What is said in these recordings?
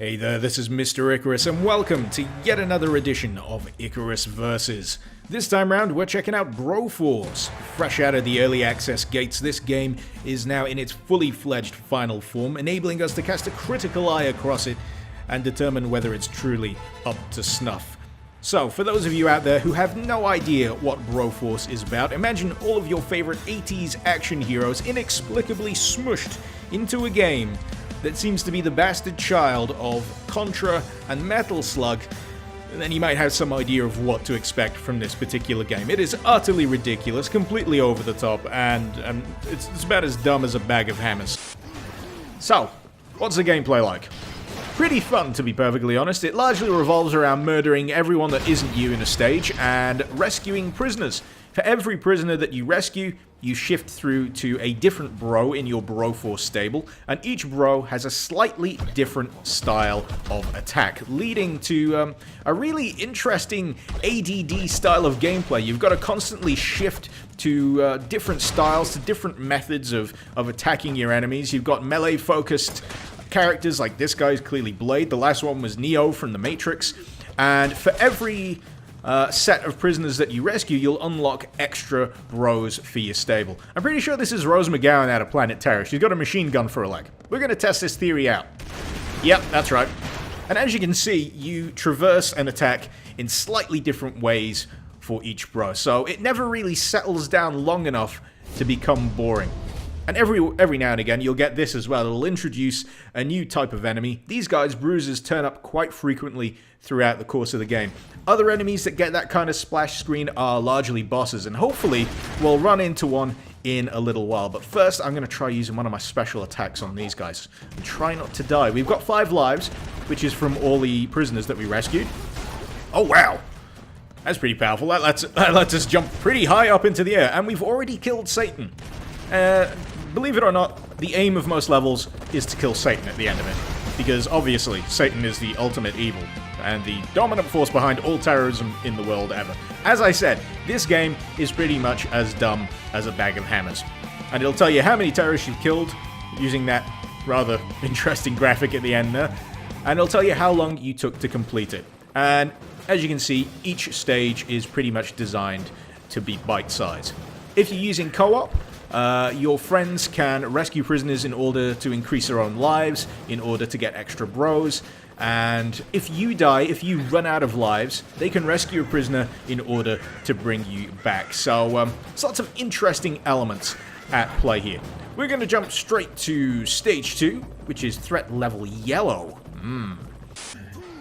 Hey there, this is Mr. Icarus, and welcome to yet another edition of Icarus Versus. This time round, we're checking out Broforce. Fresh out of the early access gates, this game is now in its fully fledged final form, enabling us to cast a critical eye across it and determine whether it's truly up to snuff. So, for those of you out there who have no idea what Broforce is about, imagine all of your favorite 80s action heroes inexplicably smushed into a game that seems to be the bastard child of Contra and Metal Slug, and then you might have some idea of what to expect from this particular game. It is utterly ridiculous, completely over the top, and it's about as dumb as a bag of hammers. So, what's the gameplay like? Pretty fun, to be perfectly honest. It largely revolves around murdering everyone that isn't you in a stage and rescuing prisoners. For every prisoner that you rescue, you shift through to a different bro in your Broforce stable, and each bro has a slightly different style of attack, leading to a really interesting ADD style of gameplay. You've got to constantly shift to different styles, to different methods of attacking your enemies. You've got melee-focused characters like this guy's clearly Blade. The last one was Neo from The Matrix, and for every set of prisoners that you rescue, you'll unlock extra bros for your stable. I'm pretty sure this is Rose McGowan out of Planet Terror. She's got a machine gun for a leg. We're going to test this theory out. Yep, that's right. And as you can see, you traverse and attack in slightly different ways for each bro, so it never really settles down long enough to become boring. And every now and again, you'll get this as well. It'll introduce a new type of enemy. These guys, bruisers, turn up quite frequently throughout the course of the game. Other enemies that get that kind of splash screen are largely bosses, and hopefully we'll run into one in a little while. But first, I'm going to try using one of my special attacks on these guys and try not to die. We've got 5 lives, which is from all the prisoners that we rescued. Oh, wow. That's pretty powerful. That lets us jump pretty high up into the air, and we've already killed Satan. Believe it or not, the aim of most levels is to kill Satan at the end of it, because obviously Satan is the ultimate evil and the dominant force behind all terrorism in the world ever. As I said, this game is pretty much as dumb as a bag of hammers, and it'll tell you how many terrorists you've killed using that rather interesting graphic at the end there, and it'll tell you how long you took to complete it. And as you can see, each stage is pretty much designed to be bite-sized. If you're using co-op, your friends can rescue prisoners in order to increase their own lives, in order to get extra bros, and if you die, if you run out of lives, they can rescue a prisoner in order to bring you back. So, there's lots of interesting elements at play here. We're going to jump straight to Stage 2, which is Threat Level Yellow.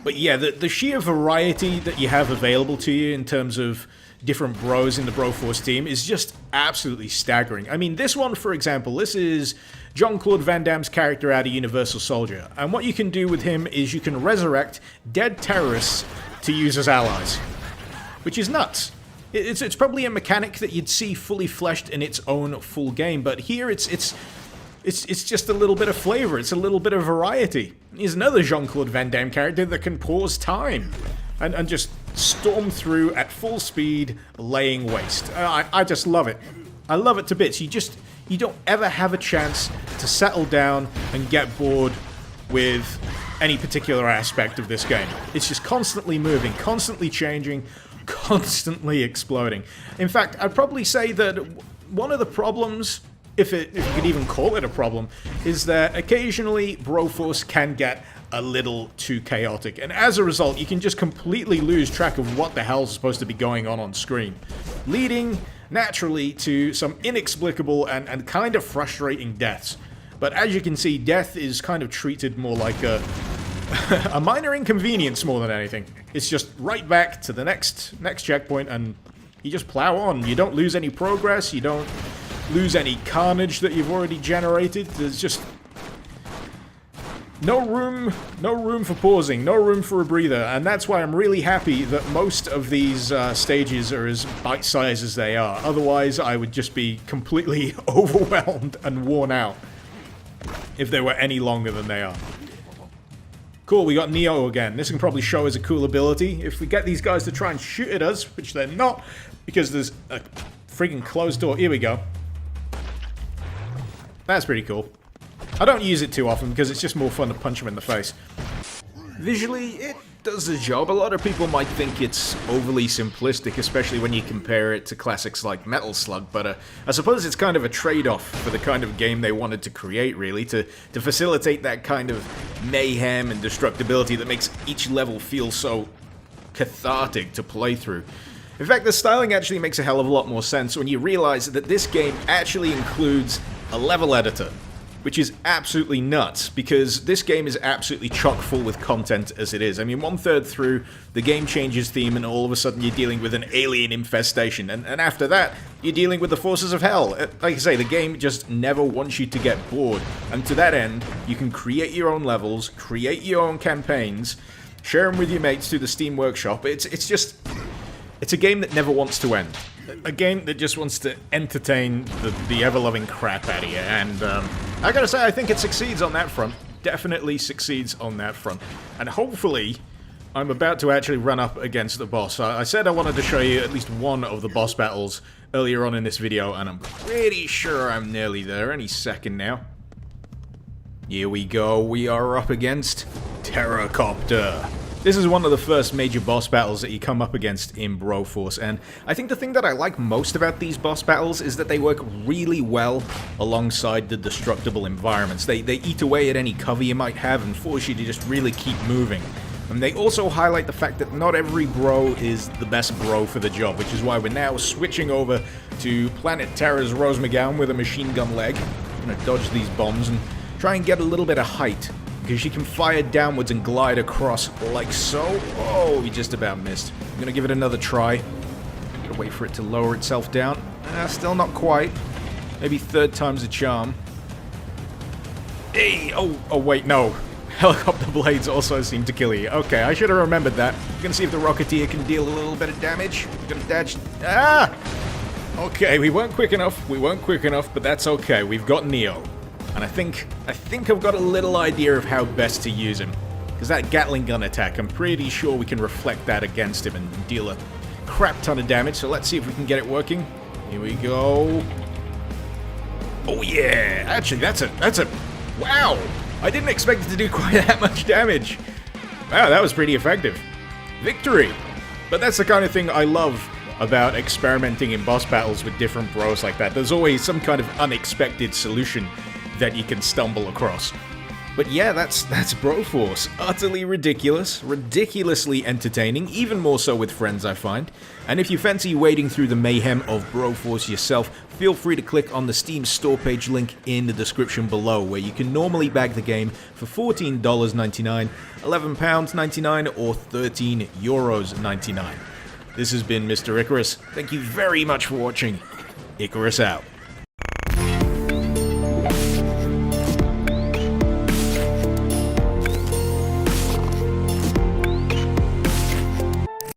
But yeah, the sheer variety that you have available to you in terms of different bros in the Broforce team is just absolutely staggering. I mean, this one, for example, this is Jean-Claude Van Damme's character out of Universal Soldier, and what you can do with him is you can resurrect dead terrorists to use as allies, which is nuts. It's probably a mechanic that you'd see fully fleshed in its own full game, but here it's just a little bit of flavor, it's a little bit of variety. Here's another Jean-Claude Van Damme character that can pause time and just storm through at full speed, laying waste. I just love it. I love it to bits. You don't ever have a chance to settle down and get bored with any particular aspect of this game. It's just constantly moving, constantly changing, constantly exploding. In fact, I'd probably say that one of the problems, if you could even call it a problem, is that occasionally Broforce can get a little too chaotic, and as a result you can just completely lose track of what the hell is supposed to be going on screen, leading naturally to some inexplicable and kind of frustrating deaths. But as you can see, death is kind of treated more like a minor inconvenience more than anything. It's just right back to the next checkpoint, and you just plow on. You don't lose any progress, you don't lose any carnage that you've already generated. There's just no room for pausing, no room for a breather, and that's why I'm really happy that most of these stages are as bite-sized as they are. Otherwise, I would just be completely overwhelmed and worn out if they were any longer than they are. Cool, we got Neo again. This can probably show as a cool ability. If we get these guys to try and shoot at us, which they're not, because there's a freaking closed door. Here we go. That's pretty cool. I don't use it too often because it's just more fun to punch him in the face. Visually, it does the job. A lot of people might think it's overly simplistic, especially when you compare it to classics like Metal Slug, but I suppose it's kind of a trade-off for the kind of game they wanted to create, really, to facilitate that kind of mayhem and destructibility that makes each level feel so cathartic to play through. In fact, the styling actually makes a hell of a lot more sense when you realize that this game actually includes a level editor, which is absolutely nuts, because this game is absolutely chock full with content as it is. I mean, 1/3 through, the game changes theme, and all of a sudden you're dealing with an alien infestation, and after that, you're dealing with the forces of hell. Like I say, the game just never wants you to get bored, and to that end, you can create your own levels, create your own campaigns, share them with your mates through the Steam Workshop. It's a game that never wants to end. A game that just wants to entertain the ever-loving crap out of you, and I gotta say, I think it succeeds on that front. Definitely succeeds on that front. And hopefully, I'm about to actually run up against the boss. I said I wanted to show you at least one of the boss battles earlier on in this video, and I'm pretty sure I'm nearly there any second now. Here we go, we are up against Terracopter. This is one of the first major boss battles that you come up against in Broforce, and I think the thing that I like most about these boss battles is that they work really well alongside the destructible environments. They eat away at any cover you might have and force you to just really keep moving. And they also highlight the fact that not every bro is the best bro for the job, which is why we're now switching over to Planet Terra's Rose McGowan with a machine gun leg. I'm gonna dodge these bombs and try and get a little bit of height, because she can fire downwards and glide across like so. Oh, we just about missed. I'm gonna give it another try. Gotta wait for it to lower itself down. Still not quite. Maybe third time's a charm. Hey! Oh wait, no. Helicopter blades also seem to kill you. Okay, I should have remembered that. I'm gonna see if the Rocketeer can deal a little bit of damage. I'm gonna dodge. Ah! Okay, we weren't quick enough, but that's okay. We've got Neo. And I think I've got a little idea of how best to use him. Because that Gatling gun attack, I'm pretty sure we can reflect that against him and deal a crap ton of damage. So let's see if we can get it working. Here we go. Oh yeah! Actually, that's a... Wow! I didn't expect it to do quite that much damage. Wow, that was pretty effective. Victory! But that's the kind of thing I love about experimenting in boss battles with different bros like that. There's always some kind of unexpected solution that you can stumble across. But yeah, that's Broforce. Utterly ridiculous, ridiculously entertaining, even more so with friends, I find. And if you fancy wading through the mayhem of Broforce yourself, feel free to click on the Steam store page link in the description below, where you can normally bag the game for $14.99, £11.99, or €13.99. This has been Mr. Icarus. Thank you very much for watching. Icarus out.